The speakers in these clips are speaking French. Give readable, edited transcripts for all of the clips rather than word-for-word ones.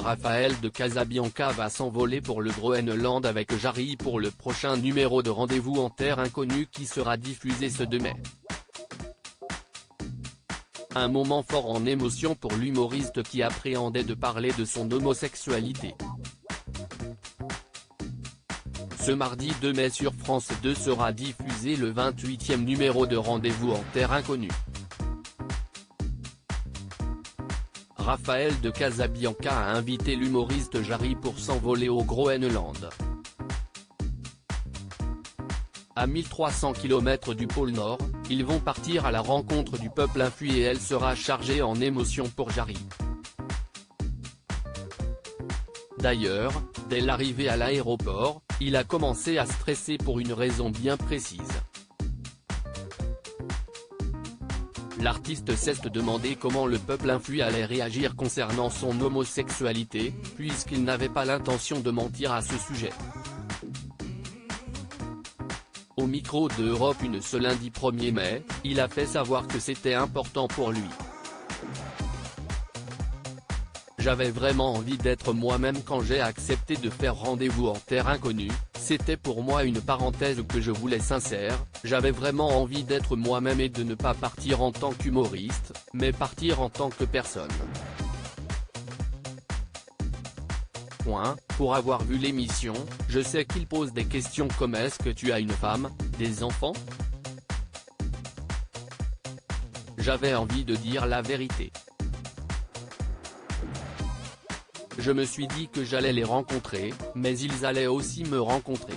Raphaël de Casabianca va s'envoler pour le Groenland avec Jarry pour le prochain numéro de Rendez-vous en Terre Inconnue qui sera diffusé ce 2 mai. Un moment fort en émotion pour l'humoriste qui appréhendait de parler de son homosexualité. Ce mardi 2 mai sur France 2 sera diffusé le 28e numéro de Rendez-vous en Terre Inconnue. Raphaël de Casabianca a invité l'humoriste Jarry pour s'envoler au Groenland. À 1300 km du pôle Nord, ils vont partir à la rencontre du peuple infui et elle sera chargée en émotions pour Jarry. D'ailleurs, dès l'arrivée à l'aéroport, il a commencé à stresser pour une raison bien précise. L'artiste s'est demandé comment le peuple infui allait réagir concernant son homosexualité, puisqu'il n'avait pas l'intention de mentir à ce sujet. Au micro de Europe 1 ce lundi 1er mai, il a fait savoir que c'était important pour lui. J'avais vraiment envie d'être moi-même quand j'ai accepté de faire Rendez-vous en Terre Inconnue, c'était pour moi une parenthèse que je voulais sincère, j'avais vraiment envie d'être moi-même et de ne pas partir en tant qu'humoriste, mais partir en tant que personne. Pour avoir vu l'émission, je sais qu'il pose des questions comme est-ce que tu as une femme, des enfants ? J'avais envie de dire la vérité. Je me suis dit que j'allais les rencontrer, mais ils allaient aussi me rencontrer.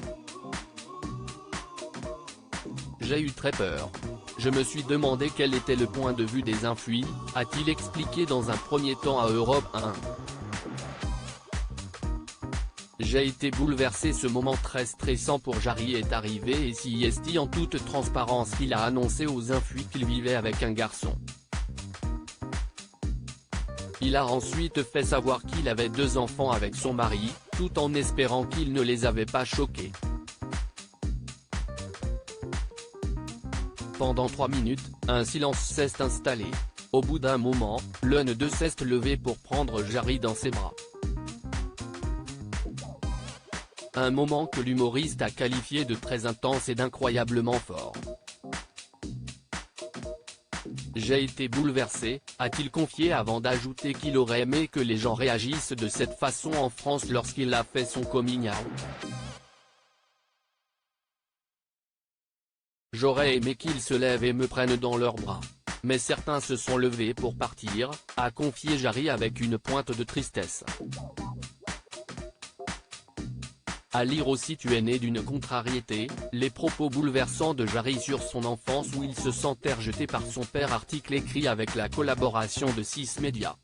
J'ai eu très peur. Je me suis demandé quel était le point de vue des infuis, a-t-il expliqué dans un premier temps à Europe 1. J'ai été bouleversé, ce moment très stressant pour Jarry est arrivé et si est en toute transparence il a annoncé aux infuis qu'il vivait avec un garçon. Il a ensuite fait savoir qu'il avait 2 enfants avec son mari, tout en espérant qu'il ne les avait pas choqués. Pendant 3 minutes, un silence s'est installé. Au bout d'un moment, l'un d'eux s'est levé pour prendre Jarry dans ses bras. Un moment que l'humoriste a qualifié de très intense et d'incroyablement fort. J'ai été bouleversé, a-t-il confié avant d'ajouter qu'il aurait aimé que les gens réagissent de cette façon en France lorsqu'il a fait son coming out. J'aurais aimé qu'ils se lèvent et me prennent dans leurs bras. Mais certains se sont levés pour partir, a confié Jarry avec une pointe de tristesse. À lire aussi tu es né d'une contrariété, les propos bouleversants de Jarry sur son enfance où il se sent rejeté par son père, article écrit avec la collaboration de 6 médias.